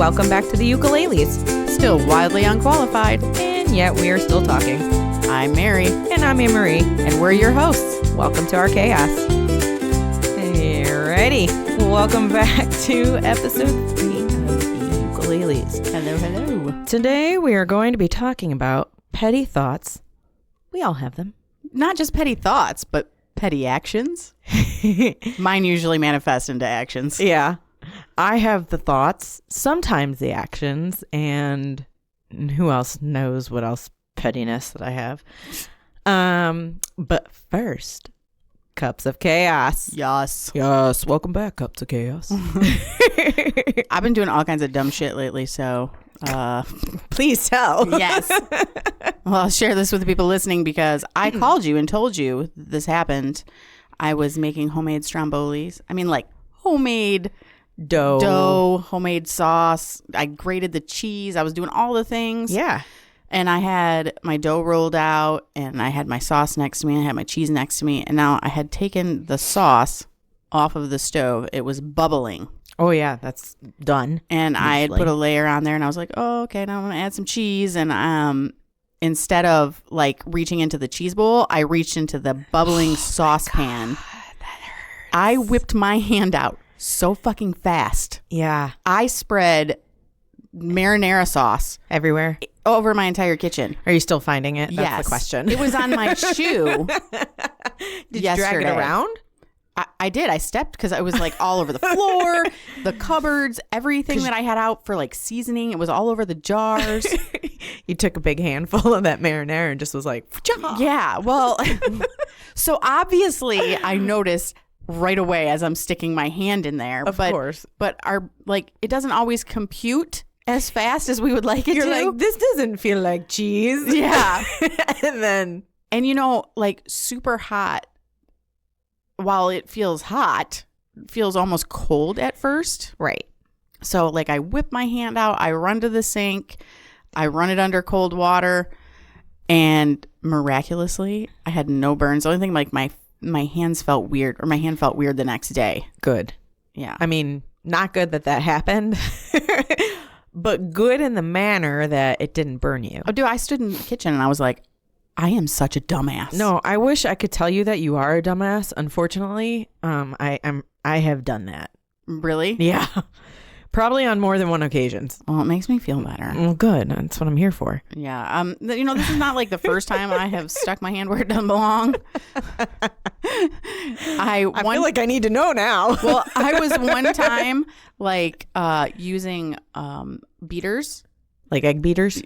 welcome back to the Ukeleles. Still wildly unqualified. And yet we are still talking. I'm Mary. And I'm Anne Marie. And we're your hosts. Welcome to our chaos. Alrighty. Welcome back to episode 3 of the Ukeleles. Hello, hello. Today we are going to be talking about petty thoughts. We all have them. Not just petty thoughts, but petty actions. Mine usually manifest into actions. Yeah. I have the thoughts, sometimes the actions, and who else knows what else pettiness that I have. But first, Cups of Chaos. Yes. Yes. Welcome back, Cups of Chaos. I've been doing all kinds of dumb shit lately, so please tell. Yes. Well, I'll share this with the people listening because I called you and told you this happened. I was making homemade strombolis. I mean, like homemade dough, homemade sauce. I grated the cheese. I was doing all the things. Yeah. And I had my dough rolled out and I had my sauce next to me. I had my cheese next to me. And now I had taken the sauce off of the stove. It was bubbling. Oh, yeah. That's done. And usually I had put a layer on there and I was like, oh, okay, now I'm going to add some cheese. And instead of like reaching into the cheese bowl, I reached into the bubbling saucepan. God, that hurts. I whipped my hand out so fucking fast. Yeah. I spread marinara sauce Everywhere. over my entire kitchen. Are you still finding it? That's Yes. the question. It was on my shoe. Did you drag it around? I did. I stepped because I was like all over the floor, the cupboards, everything that I had out for like seasoning. It was all over the jars. You took a big handful of that marinara and just was like, Yeah. Well, so obviously I noticed right away as I'm sticking my hand in there. Of course. But it doesn't always compute as fast as we would like it You're to. like, this doesn't feel like cheese. Yeah. And like super hot, while it feels hot, feels almost cold at first. right. So like I whip my hand out, I run to the sink, I run it under cold water, and miraculously I had no burns. The only thing, like my hands felt weird, or my hand felt weird the next day. Good. Yeah. I mean, not good that happened, but good in the manner that it didn't burn you. Oh, dude, I stood in the kitchen and I was like, I am such a dumbass. No, I wish I could tell you that you are a dumbass. Unfortunately, I have done that. Really? Yeah. Probably on more than one occasions. Well, it makes me feel better. Well, good. That's what I'm here for. Yeah. This is not like the first time I have stuck my hand where it doesn't belong. I feel like I need to know now. Well, I was one time like using beaters. Like egg beaters?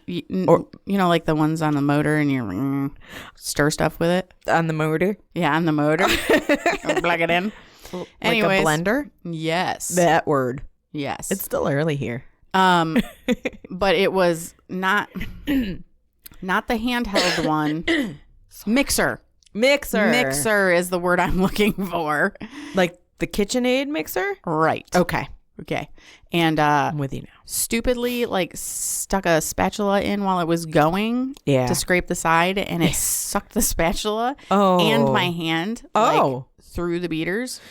Or like the ones on the motor and you stir stuff with it. On the motor? Yeah, on the motor. Plug it in. Anyways. Like a blender? Yes. That word. Yes. It's still early here. But it was not the handheld one. Mixer. Mixer is the word I'm looking for. Like the KitchenAid mixer? Right. Okay. And I'm with you now. stupidly like stuck a spatula in while it was going to scrape the side, and it sucked the spatula and my hand through the beaters.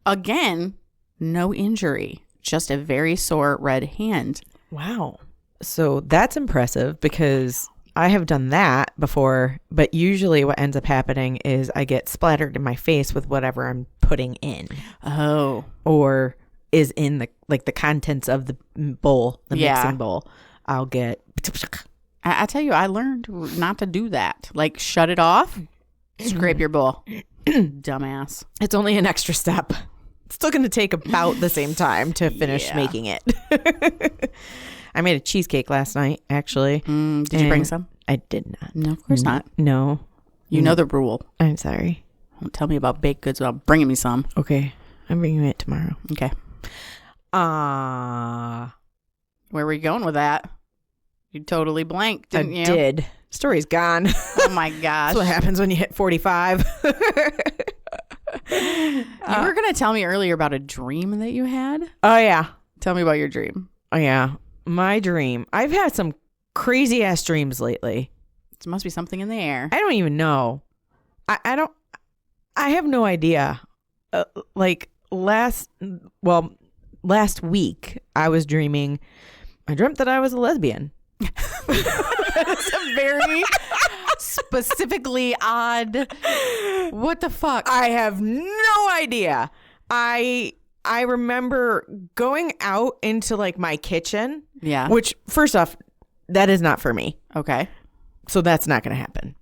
Again, no injury, just a very sore red hand. Wow. So that's impressive because I have done that before, but usually what ends up happening is I get splattered in my face with whatever I'm putting in. Oh. Or is in the contents of the bowl, the mixing bowl. I'll get... I tell you, I learned not to do that. Like, shut it off, scrape your bowl. Dumbass. It's only an extra step. It's still going to take about the same time to finish making it. I made a cheesecake last night, actually. Did you bring some? I did not. No, of course not. No. You know the rule. I'm sorry. Don't tell me about baked goods without bringing me some. Okay. I'm bringing it tomorrow. Okay. Where were you going with that? You totally blanked, didn't you? I did. Story's gone. Oh my gosh. That's what happens when you hit 45. You were going to tell me earlier about a dream that you had. Oh, yeah. Tell me about your dream. Oh, yeah. My dream. I've had some crazy ass dreams lately. There must be something in the air. I don't even know. I have no idea. last week I dreamt that I was a lesbian. That's a very specifically odd. What the fuck? I have no idea. I remember going out into like my kitchen. Yeah. Which, first off, that is not for me. Okay. So that's not going to happen.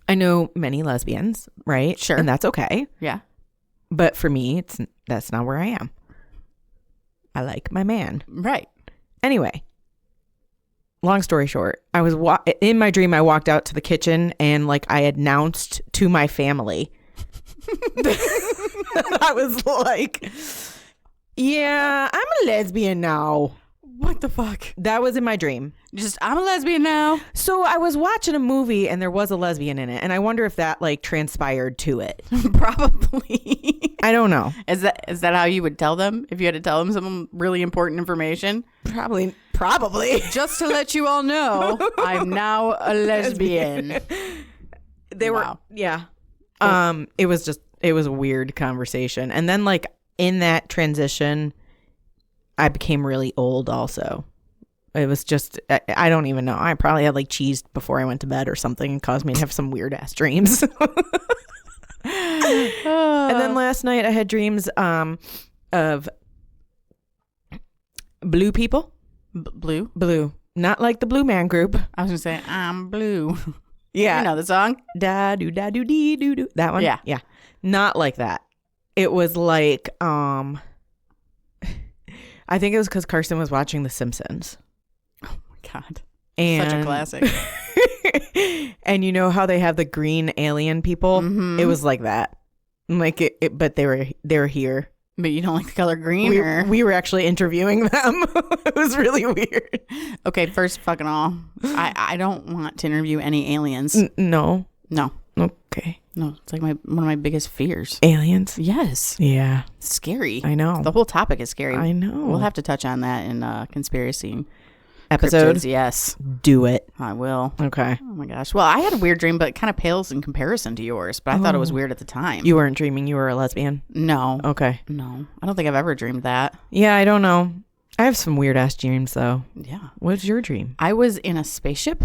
I know many lesbians, right? Sure. And that's okay. Yeah. But for me, that's not where I am. I like my man. Right. Anyway, long story short, I was in my dream. I walked out to the kitchen and like I announced to my family. I was like, "Yeah, I'm a lesbian now." What the fuck? That was in my dream. I'm a lesbian now. So I was watching a movie and there was a lesbian in it, and I wonder if that like transpired to it. Probably. I don't know. Is that how you would tell them if you had to tell them some really important information? Probably. Just to let you all know, I'm now a lesbian. They were, yeah. It was a weird conversation, and then like in that transition, I became really old also. It was just, I don't even know. I probably had like cheese before I went to bed or something and caused me to have some weird ass dreams. And then last night I had dreams of blue people. Blue. Not like the Blue Man Group. I was going to say, I'm blue. Yeah. You know the song? Da do da do dee do do. That one? Yeah. Yeah. Not like that. It was like, I think it was because Carson was watching The Simpsons. Oh my God. And such a classic. And you know how they have the green alien people? Mm-hmm. It was like that. Like it, but they were here. But you don't like the color green? We were actually interviewing them. It was really weird. Okay, first fucking all, I don't want to interview any aliens. No. Okay. No, it's like one of my biggest fears. Aliens? Yes. Yeah. It's scary. I know. The whole topic is scary. I know. We'll have to touch on that in conspiracy episode. Cryptids, yes. Do it. I will. Okay. Oh my gosh. Well, I had a weird dream, but it kind of pales in comparison to yours. But I thought it was weird at the time. You weren't dreaming you were a lesbian? No. Okay. No. I don't think I've ever dreamed that. Yeah, I don't know. I have some weird ass dreams though. Yeah. What's your dream? I was in a spaceship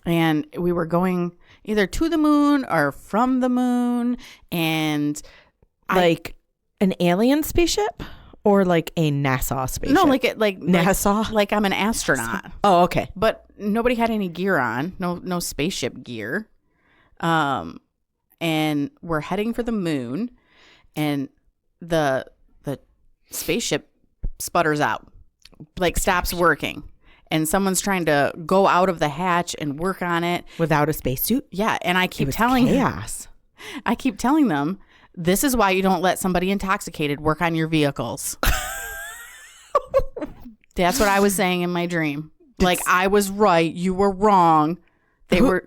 and we were going either to the moon or from the moon, and like an alien spaceship or like a NASA spaceship? No, like NASA. Like I'm an astronaut. Oh, okay. But nobody had any gear on. No spaceship gear. And we're heading for the moon, and the spaceship sputters out, like stops working. And someone's trying to go out of the hatch and work on it without a spacesuit. Yeah, and I keep telling them, this is why you don't let somebody intoxicated work on your vehicles. That's what I was saying in my dream. Like, I was right, you were wrong. Who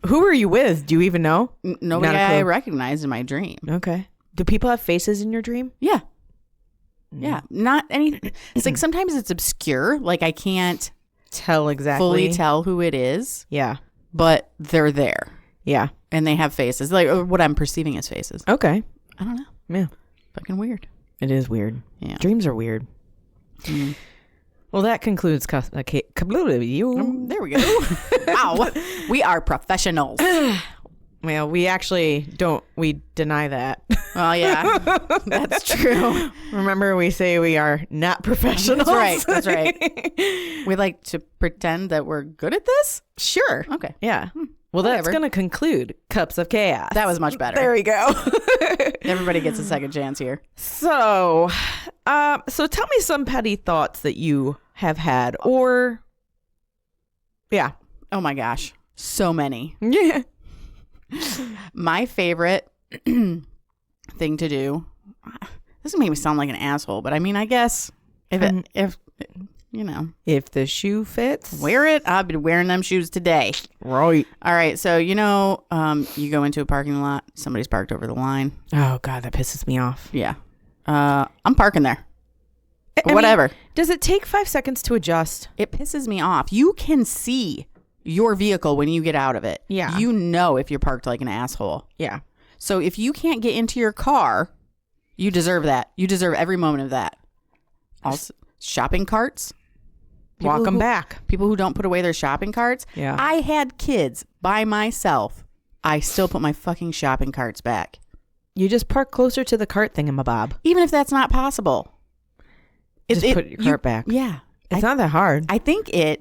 were you with? Do you even know? Nobody I recognized in my dream. Okay. Do people have faces in your dream? Yeah. Yeah. Not any. It's like sometimes it's obscure. Like I can't tell exactly. Fully tell who it is. Yeah. But they're there. Yeah. And they have faces. Like what I'm perceiving as faces. Okay. I don't know. Yeah. Fucking weird. It is weird. Yeah. Dreams are weird. Mm. Well, that concludes. There we go. Wow. We are professionals. Well, we actually don't. We deny that. Well, yeah, that's true. Remember, we say we are not professionals. That's right. We like to pretend that we're good at this? Sure. Okay. Yeah. Well, that's going to conclude Cups of Chaos. That was much better. There we go. Everybody gets a second chance here. So tell me some petty thoughts that you have had, or, yeah. Oh my gosh. So many. Yeah. My favorite thing to do, this is make me sound like an asshole, but I mean, I guess if you know, if the shoe fits, wear it. I've been wearing them shoes today. Right. All right. So, you know, you go into a parking lot, somebody's parked over the line. Oh God, that pisses me off. Yeah. I'm parking there. Whatever. Does it take 5 seconds to adjust? It pisses me off. You can see your vehicle when you get out of it. Yeah. You know if you're parked like an asshole. Yeah. So if you can't get into your car You deserve that. You deserve every moment of that. Also, shopping carts. Walk them back. People who don't put away their shopping carts. Yeah. I had kids by myself. I still put my fucking shopping carts back. You just park closer to the cart thingamabob. Even if that's not possible. Just put your cart back. Yeah. It's not that hard. I think you're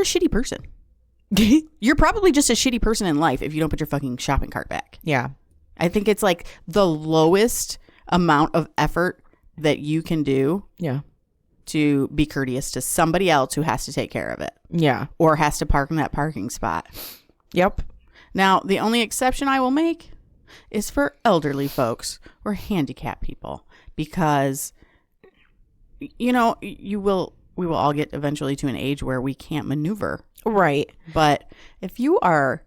a shitty person. You're probably just a shitty person in life if you don't put your fucking shopping cart back. Yeah. I think it's like the lowest amount of effort that you can do. Yeah. To be courteous to somebody else who has to take care of it. Yeah. Or has to park in that parking spot. Yep. Now, the only exception I will make is for elderly folks or handicapped people, because, you know, we will all get eventually to an age where we can't maneuver. Right. But if you are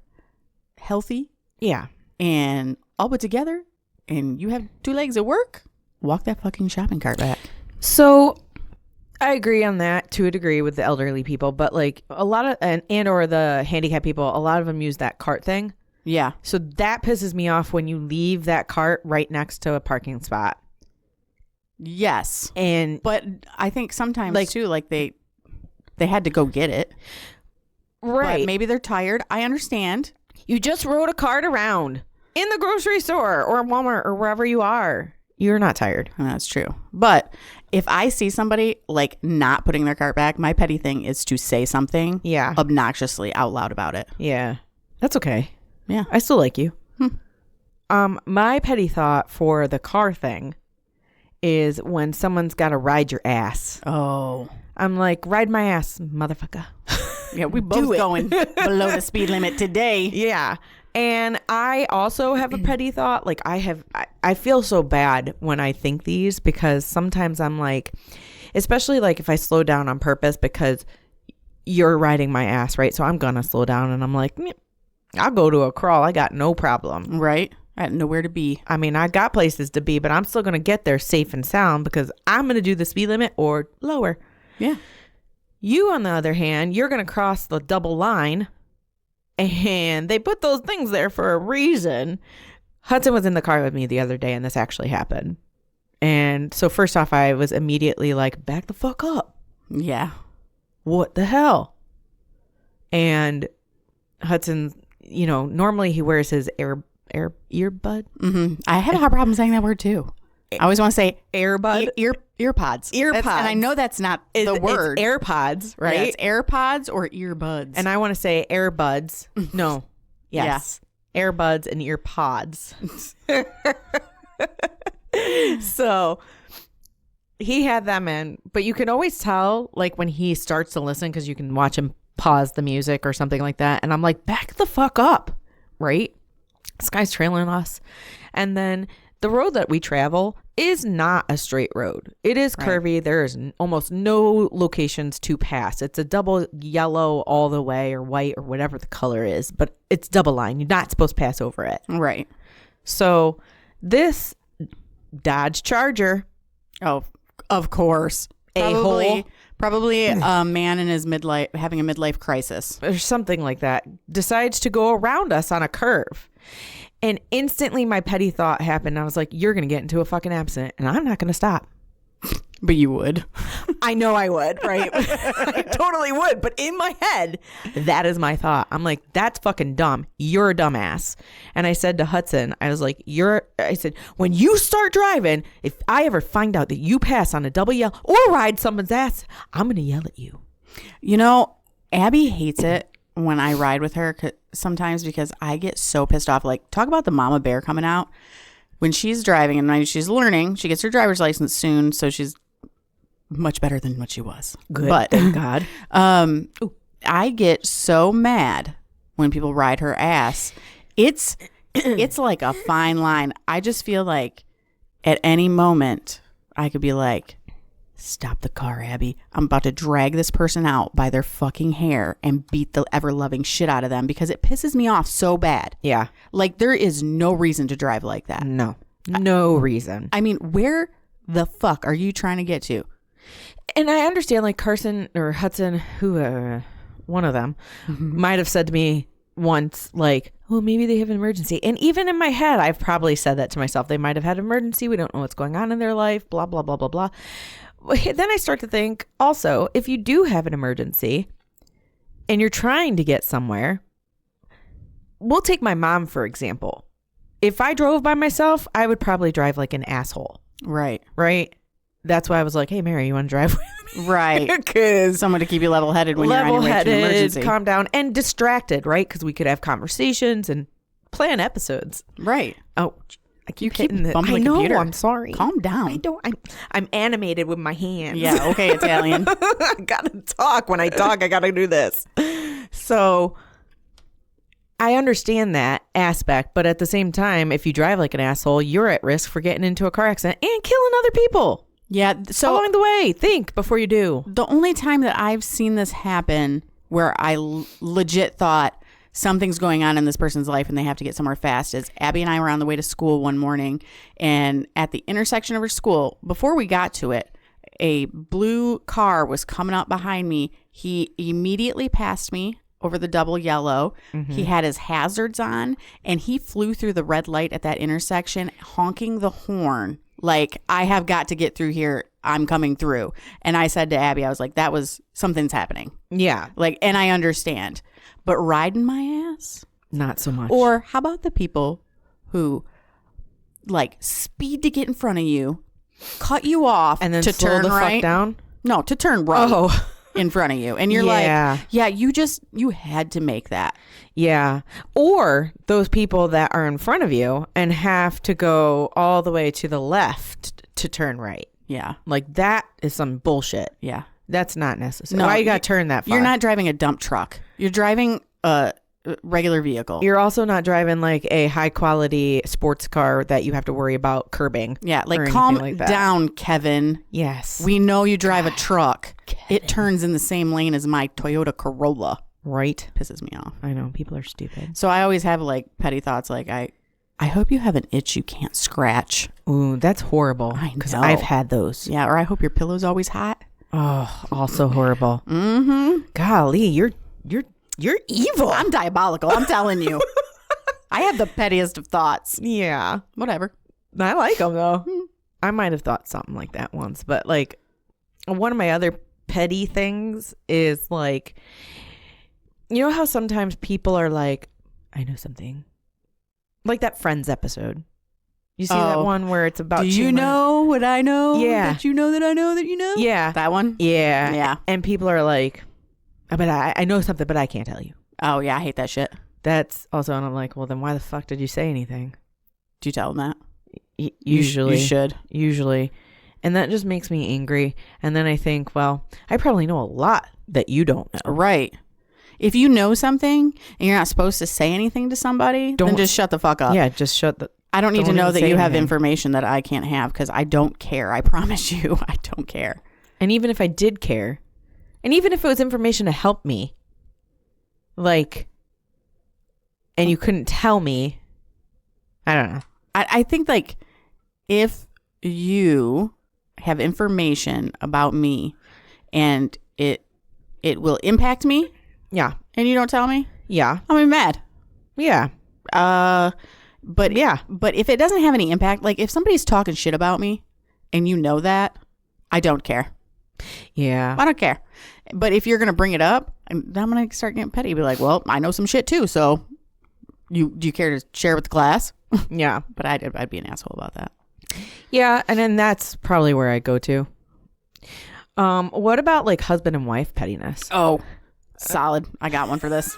healthy, yeah, and all put together, and you have 2 legs at work, walk that fucking shopping cart back. So I agree on that to a degree with the elderly people, but like a lot of and or the handicapped people, a lot of them use that cart thing. Yeah. So that pisses me off when you leave that cart right next to a parking spot. Yes. But I think sometimes like, too, like they had to go get it. Right. But maybe they're tired. I understand. You just rode a cart around in the grocery store or Walmart or wherever you are. You're not tired. That's true. But if I see somebody like not putting their cart back, my petty thing is to say something obnoxiously out loud about it. Yeah. That's okay. Yeah. I still like you. My petty thought for the car thing is when someone's got to ride your ass. Oh. I'm like, ride my ass, motherfucker. Yeah, we both going below the speed limit today. Yeah. And I also have a petty thought. Like I feel so bad when I think these, because sometimes I'm like, especially like if I slow down on purpose because you're riding my ass, right? So I'm going to slow down and I'm like, I'll go to a crawl. I got no problem. Right. I had nowhere to be. I mean, I got places to be, but I'm still going to get there safe and sound because I'm going to do the speed limit or lower. Yeah. You, on the other hand, you're going to cross the double line. And they put those things there for a reason. Hudson was in the car with me the other day and this actually happened. And so first off, I was immediately like, back the fuck up. Yeah. What the hell? And Hudson, you know, normally he wears his earbud. Mm-hmm. I had a hard problem saying that word too. I always want to say earbud. Earpods. Earpods. And I know that's not the word. It's AirPods, right? Yeah, it's AirPods or earbuds. And I want to say AirBuds. No. Yes. Yeah. AirBuds and EarPods. So he had them in, but you can always tell like when he starts to listen because you can watch him pause the music or something like that. And I'm like, back the fuck up, right? This guy's trailing us. And then the road that we travel is not a straight road. It is curvy. Right. There is almost no locations to pass. It's a double yellow all the way, or white, or whatever the color is, but it's double line. You're not supposed to pass over it. Right. So this Dodge Charger. Oh, of course. Probably a man in his midlife, having a midlife crisis. Or something like that. Decides to go around us on a curve. And instantly my petty thought happened. I was like, you're going to get into a fucking accident and I'm not going to stop. But you would. I know I would, right? I totally would. But in my head, that is my thought. I'm like, that's fucking dumb. You're a dumbass. And I said to Hudson, I was like, I said, when you start driving, if I ever find out that you pass on a double yell or ride someone's ass, I'm going to yell at you. You know, Abby hates it when I ride with her sometimes because I get so pissed off. Like, talk about the mama bear coming out. When she's driving and she's learning, she gets her driver's license soon, so she's much better than what she was. Good, but thank God. I get so mad when people ride her ass. It's like a fine line. I just feel like at any moment I could be like, stop the car, Abby. I'm about to drag this person out by their fucking hair and beat the ever-loving shit out of them because it pisses me off so bad. Yeah. Like, there is no reason to drive like that. No reason. I mean, where the fuck are you trying to get to? And I understand, like, Carson or Hudson, who, one of them, might have said to me, once, like, well, maybe they have an emergency. And even in my head, I've probably said that to myself. They might have had an emergency. We don't know what's going on in their life, blah, blah, blah, blah, blah. Then I start to think also, if you do have an emergency and you're trying to get somewhere, we'll take my mom, for example. If I drove by myself, I would probably drive like an asshole. Right. Right. That's why I was like, hey, Mary, you want to drive with me? Right. Because someone to keep you level-headed when you're on your way to an emergency. Calm down, and distracted, right? Because we could have conversations and plan episodes. Right. Oh, I keep hitting the bumping the computer. I'm sorry. Calm down. I'm animated with my hands. Yeah. Okay, Italian. I gotta talk. When I talk, I gotta do this. So I understand that aspect, but at the same time, if you drive like an asshole, you're at risk for getting into a car accident and killing other people. Yeah. So along the way, think before you do. The only time that I've seen this happen where I legit thought something's going on in this person's life and they have to get somewhere fast is Abby and I were on the way to school one morning, and at the intersection of her school, before we got to it, a blue car was coming up behind me. He immediately passed me over the double yellow. Mm-hmm. He had his hazards on, and he flew through the red light at that intersection, honking the horn like, I have got to get through here. I'm coming through. And I said to Abby, I was like, something's happening. Yeah. Like, and I understand. But riding my ass? Not so much. Or how about the people who, like, speed to get in front of you, cut you off, and then to slow turn the right? fuck down? No, to turn right. Oh. In front of you. And you're like, yeah, you had to make that. Yeah. Or those people that are in front of you and have to go all the way to the left to turn right. Yeah. Like, that is some bullshit. Yeah. That's not necessary. No, why you got to turn that far? You're not driving a dump truck. You're driving a regular vehicle. You're also not driving like a high quality sports car that you have to worry about curbing. Yeah, like calm down, Kevin. Yes. We know you drive a truck. Kevin. It turns in the same lane as my Toyota Corolla. Right. Pisses me off. I know. People are stupid. So I always have like petty thoughts like, I hope you have an itch you can't scratch. Ooh, that's horrible. I know. Because I've had those. Yeah, or I hope your pillow's always hot. Oh, also horrible. Mm-hmm. Golly, you're evil. I'm diabolical. I'm telling you. I have the pettiest of thoughts. Yeah. Whatever. I like them, though. I might have thought something like that once. But, like, one of my other petty things is, like, you know how sometimes people are like, I know something. Like that Friends episode. You see that one where it's about do you know what I know? Yeah. That you know that I know that you know? Yeah. That one? Yeah. Yeah. And people are like, but I know something, but I can't tell you. Oh, yeah. I hate that shit. That's also, and I'm like, well, then why the fuck did you say anything? Do you tell them that? Usually. You should. Usually. And that just makes me angry. And then I think, well, I probably know a lot that you don't know. Right. If you know something and you're not supposed to say anything to somebody, then just shut the fuck up. Yeah, just shut the... I don't need to know that you have information that I can't have because I don't care. I promise you, I don't care. And even if I did care, and even if it was information to help me, like, and you couldn't tell me, I don't know. I think, like, if you have information about me and it will impact me, yeah, and you don't tell me, yeah, I'm gonna be mad. Yeah. But if it doesn't have any impact, like if somebody's talking shit about me and you know that, I don't care. Yeah. I don't care. But if you're going to bring it up, I'm going to start getting petty. Be like, well, I know some shit too. So do you care to share with the class? Yeah. But I'd be an asshole about that. Yeah. And then that's probably where I go to. What about like husband and wife pettiness? Oh, solid. I got one for this.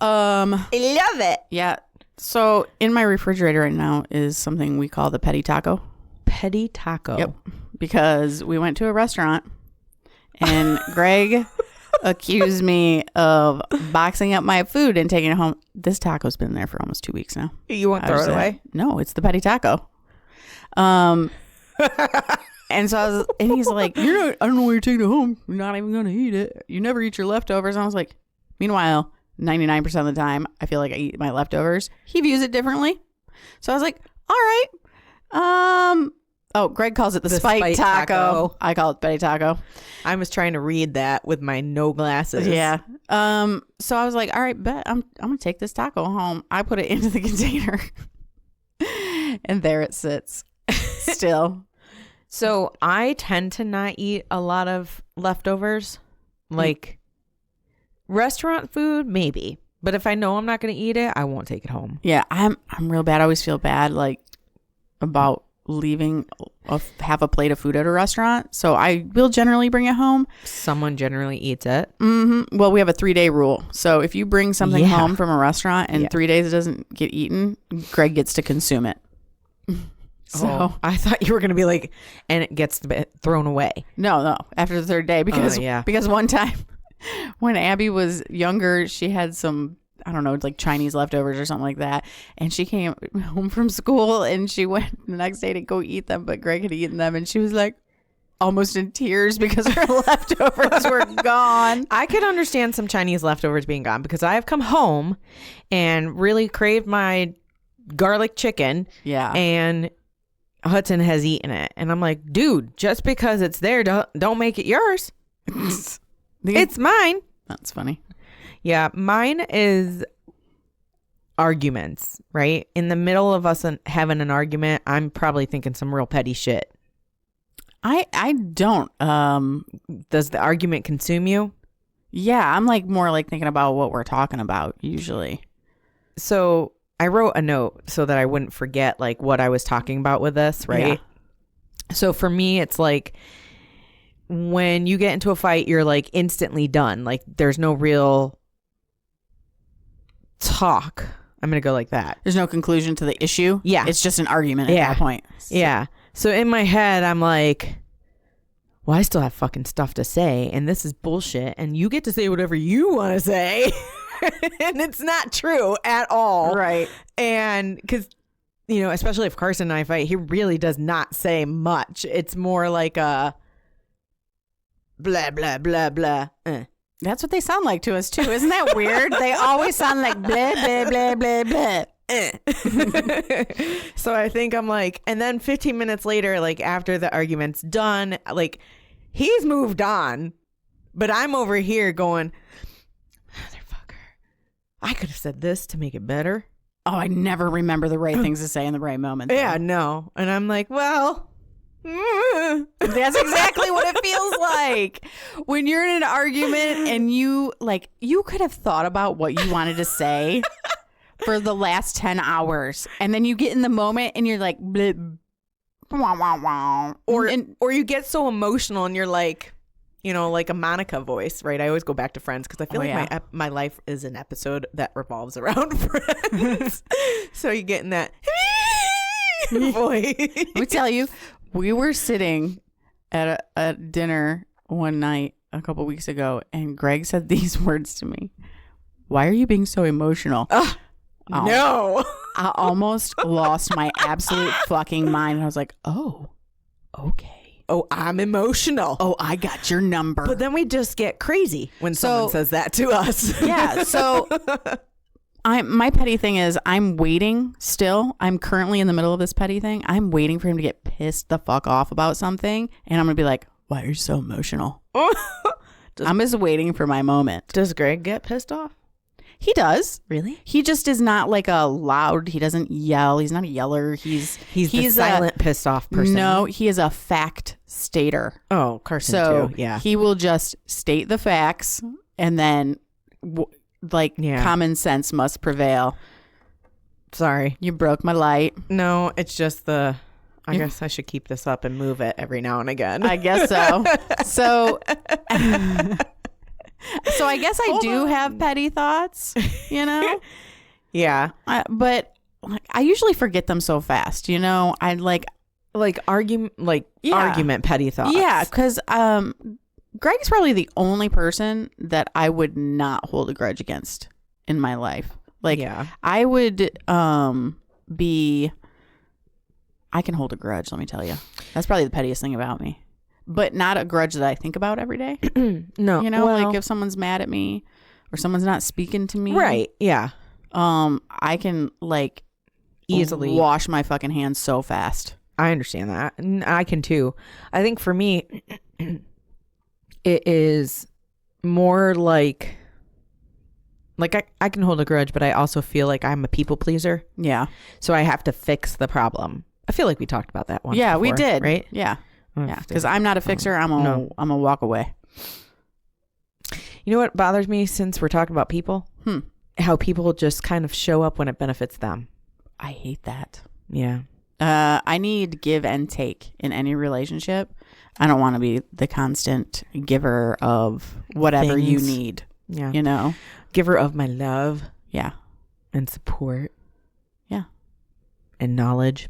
I love it. Yeah. So in my refrigerator right now is something we call the petty taco. Petty taco. Yep. Because we went to a restaurant and Greg accused me of boxing up my food and taking it home. This taco's been there for almost 2 weeks now. You won't throw it away? No, it's the petty taco. And so and he's like, I don't know why you're taking it home. You're not even going to eat it. You never eat your leftovers. And I was like, meanwhile, 99% of the time, I feel like I eat my leftovers. He views it differently. So I was like, all right. Oh, Greg calls it the spite taco. I call it Betty taco. I was trying to read that with my no glasses. Yeah. So I was like, all right, bet I'm gonna take this taco home. I put it into the container, and there it sits, still. So I tend to not eat a lot of leftovers, like restaurant food, maybe. But if I know I'm not going to eat it, I won't take it home. Yeah, I'm real bad. I always feel bad, like, about leaving half a plate of food at a restaurant. So I will generally bring it home. Someone generally eats it. Mm-hmm. Well, we have a 3-day rule. So if you bring something home from a restaurant and 3 days it doesn't get eaten, Greg gets to consume it. So I thought you were going to be like, and it gets thrown away. No. After the 3rd day, because one time when Abby was younger, she had some, I don't know, like Chinese leftovers or something like that. And she came home from school and she went the next day to go eat them, but Greg had eaten them. And she was like almost in tears because her leftovers were gone. I could understand some Chinese leftovers being gone because I have come home and really craved my garlic chicken. Yeah. And Hudson has eaten it. And I'm like, dude, just because it's there, don't make it yours. It's mine. That's funny. Yeah, mine is arguments, right? In the middle of us having an argument, I'm probably thinking some real petty shit. I don't. Does the argument consume you? Yeah, I'm like more like thinking about what we're talking about usually. So I wrote a note so that I wouldn't forget like what I was talking about with this, right? Yeah. So for me, it's like when you get into a fight, you're like instantly done. Like there's no real talk. I'm going to go like that. There's no conclusion to the issue. Yeah. It's just an argument at that point. So. Yeah. So in my head, I'm like, well, I still have fucking stuff to say and this is bullshit and you get to say whatever you want to say. And it's not true at all. Right. And because, you know, especially if Carson and I fight, he really does not say much. It's more like a blah, blah, blah, blah. That's what they sound like to us, too. Isn't that weird? They always sound like blah, blah, blah, blah, blah. So I think I'm like, and then 15 minutes later, like after the argument's done, like he's moved on, but I'm over here going, motherfucker, I could have said this to make it better. Oh, I never remember the right things to say in the right moment. Though. Yeah, no. And I'm like, well... That's exactly what it feels like when you're in an argument and you could have thought about what you wanted to say for the last 10 hours and then you get in the moment and you're like bleh, wah, wah, wah. Or you get so emotional and you're like, you know, like a Monica voice, right? I always go back to Friends because I feel my life is an episode that revolves around Friends. So you get in that voice. Let me tell you, we were sitting at a dinner one night a couple weeks ago, and Greg said these words to me. Why are you being so emotional? No. I almost lost my absolute fucking mind. I was like, oh, okay. Oh, I'm emotional. Oh, I got your number. But then we just get crazy when someone says that to us. Yeah, so... my petty thing is I'm waiting still. I'm currently in the middle of this petty thing. I'm waiting for him to get pissed the fuck off about something. And I'm going to be like, why are you so emotional? I'm just waiting for my moment. Does Greg get pissed off? He does. Really? He just is not like a loud, he doesn't yell. He's not a yeller. He's the silent pissed off person. No, he is a fact stater. Oh, Carson too. Yeah. He will just state the facts and then... common sense must prevail. Sorry. You broke my light. No, it's just I guess I should keep this up and move it every now and again. I guess so. So I guess I do have petty thoughts, you know? Yeah. But I usually forget them so fast, you know? I argument petty thoughts. Yeah, because Greg's probably the only person that I would not hold a grudge against in my life. I would I can hold a grudge, let me tell you. That's probably the pettiest thing about me. But not a grudge that I think about every day. No. You know, like if someone's mad at me or someone's not speaking to me. Right, yeah. I can easily wash my fucking hands so fast. I understand that. And I can too. I think for me, it is more like I can hold a grudge, but I also feel like I'm a people pleaser. Yeah. So I have to fix the problem. I feel like we talked about that once. Yeah, before, we did. Right? Yeah. Yeah. Because I'm not a fixer. I'm a walk away. You know what bothers me since we're talking about people? How people just kind of show up when it benefits them. I hate that. Yeah. I need give and take in any relationship. I don't want to be the constant giver of whatever Things. you need. Yeah. You know? Giver of my love. Yeah. And support. Yeah. And knowledge.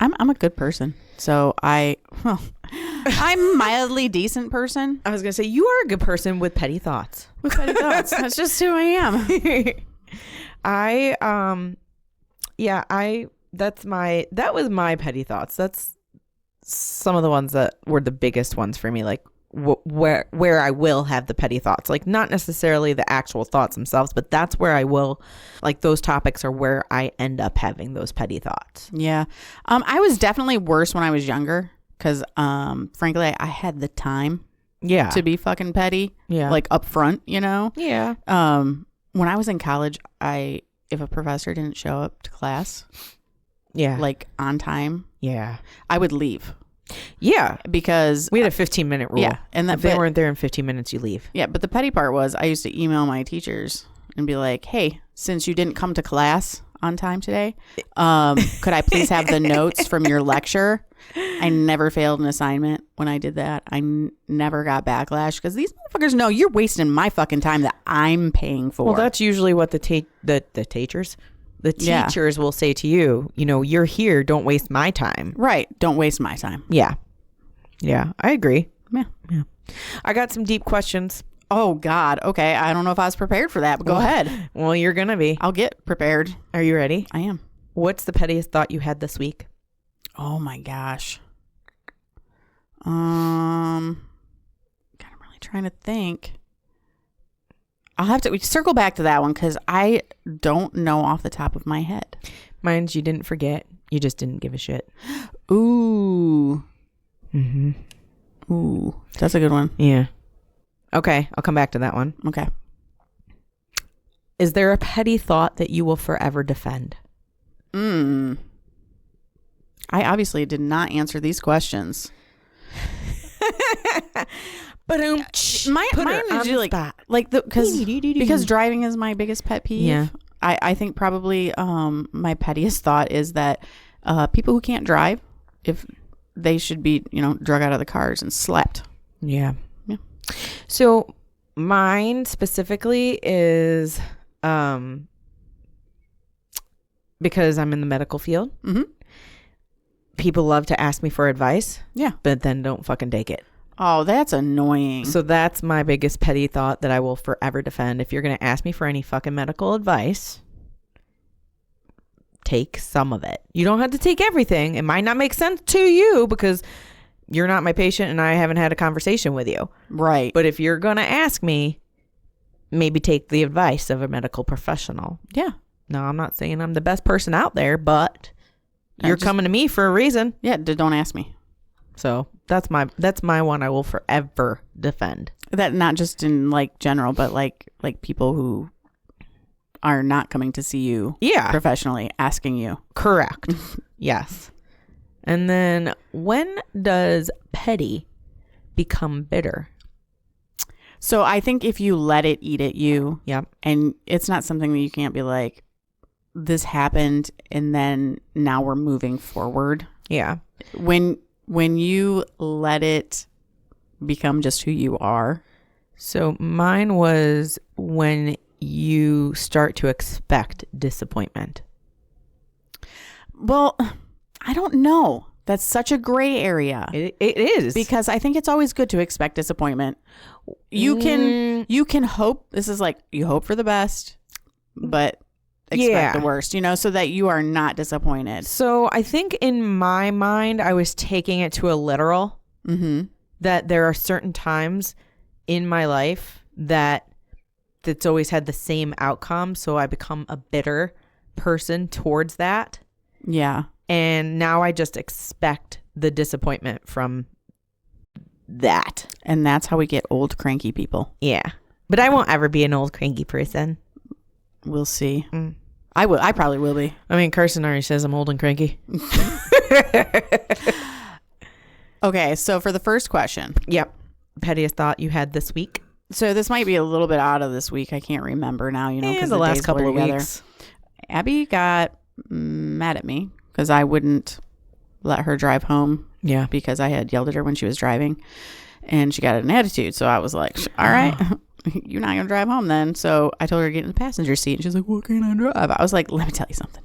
I'm a good person. So I'm a mildly decent person. I was going to say, you are a good person with petty thoughts. With petty thoughts. That's just who I am. That was my petty thoughts. That's some of the ones that were the biggest ones for me. Like where I will have the petty thoughts, like not necessarily the actual thoughts themselves, but that's where I will, like those topics are where I end up having those petty thoughts. Yeah. I was definitely worse when I was younger because, frankly, I had the time to be fucking petty. Yeah. Like up front, you know? Yeah. When I was in college, if a professor didn't show up to class, like on time, I would leave. Yeah, because we had a 15-minute rule. Yeah, and if they weren't there in 15 minutes, you leave. Yeah, but the petty part was I used to email my teachers and be like, "Hey, since you didn't come to class on time today, could I please have the notes from your lecture?" I never failed an assignment when I did that. I never got backlash because these motherfuckers know you're wasting my fucking time that I'm paying for. Well, that's usually what the teachers. The teachers will say to you, you know, you're here. Don't waste my time. Right. Don't waste my time. Yeah. Yeah. I agree. Yeah. I got some deep questions. Oh, God. Okay. I don't know if I was prepared for that, but go ahead. Well, you're going to be. I'll get prepared. Are you ready? I am. What's the pettiest thought you had this week? Oh, my gosh. God, I'm really trying to think. I'll have to circle back to that one because I don't know off the top of my head. Mine's you didn't forget. You just didn't give a shit. Ooh. Mm-hmm. Ooh. That's a good one. Yeah. Okay. I'll come back to that one. Okay. Is there a petty thought that you will forever defend? I obviously did not answer these questions. But mine usually because driving is my biggest pet peeve. Yeah. I think probably my pettiest thought is that people who can't drive, if they should be, you know, drug out of the cars and slept. Yeah. So mine specifically is because I'm in the medical field. Mm-hmm. People love to ask me for advice. Yeah. But then don't fucking take it. Oh, that's annoying. So that's my biggest petty thought that I will forever defend. If you're going to ask me for any fucking medical advice, take some of it. You don't have to take everything. It might not make sense to you because you're not my patient and I haven't had a conversation with you. Right. But if you're going to ask me, maybe take the advice of a medical professional. Yeah. No, I'm not saying I'm the best person out there, but you're coming to me for a reason. Yeah, don't ask me. So that's my one I will forever defend. That not just in like general, but like people who are not coming to see you professionally asking you. Correct. Yes. And then when does petty become bitter? So I think if you let it eat at you, and it's not something that you can't be like, this happened and then now we're moving forward. Yeah. When you let it become just who you are. So mine was when you start to expect disappointment. Well, I don't know. That's such a gray area. It is. Because I think it's always good to expect disappointment. You can hope. This is like you hope for the best, but expect the worst, you know, so that you are not disappointed. So I think in my mind, I was taking it to a literal, that there are certain times in my life that's always had the same outcome. So I become a bitter person towards that. Yeah. And now I just expect the disappointment from that. And that's how we get old cranky people. Yeah. But I won't ever be an old cranky person. We'll see. I probably will be. I mean, Carson already says I'm old and cranky. Okay, so for the first question. Yep. Pettiest thought you had this week? So this might be a little bit out of this week. I can't remember now, because the last couple of weeks. Abby got mad at me because I wouldn't let her drive home. Yeah. Because I had yelled at her when she was driving, and she got an attitude. So I was like, all right, you're not going to drive home then. So I told her to get in the passenger seat, and she's like, what can I drive? I was like, let me tell you something.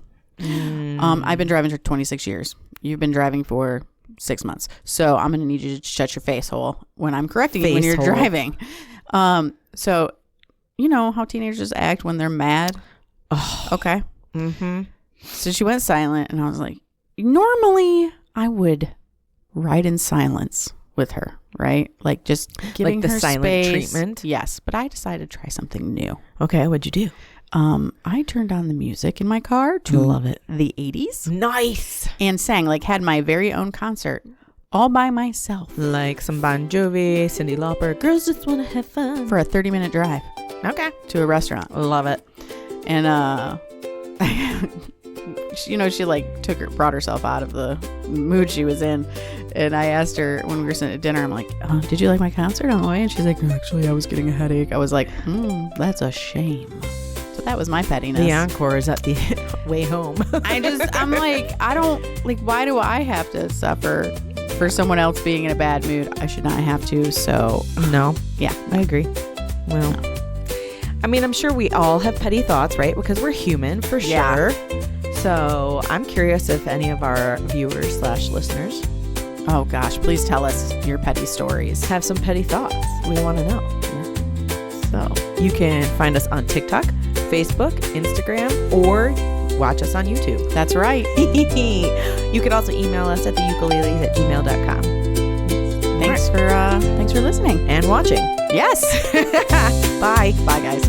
I've been driving for 26 years. You've been driving for 6 months. So I'm going to need you to shut your face hole when I'm correcting you when you're driving. So you know how teenagers act when they're mad? Oh. Okay. So she went silent, and I was like, normally I would ride in silence with her, right? Like just giving like the her silent space. treatment. Yes, but I decided to try something new. Okay, what'd you do? I turned on the music in my car to love it. The 80s. Nice. And sang, like had my very own concert all by myself. Like some Bon Jovi, Cyndi Lauper, Girls Just Wanna Have Fun. For a 30-minute drive. Okay. To a restaurant. Love it. And she like brought herself out of the mood she was in. And I asked her when we were sitting at dinner, I'm like, did you like my concert on the way? And she's like, actually, I was getting a headache. I was like, that's a shame. So that was my pettiness. The encore is at the way home. I'm like, I don't, like, why do I have to suffer for someone else being in a bad mood? I should not have to. So no. Yeah, I agree. Well, no. I mean, I'm sure we all have petty thoughts, right? Because we're human for sure. So I'm curious if any of our viewers / listeners, oh gosh, please tell us your petty stories. Have some petty thoughts. We want to know. So you can find us on TikTok, Facebook, Instagram, or watch us on YouTube. That's right. You could also email us at theukuleles@gmail.com. Thanks for listening and watching. Yes. Bye. Bye, guys.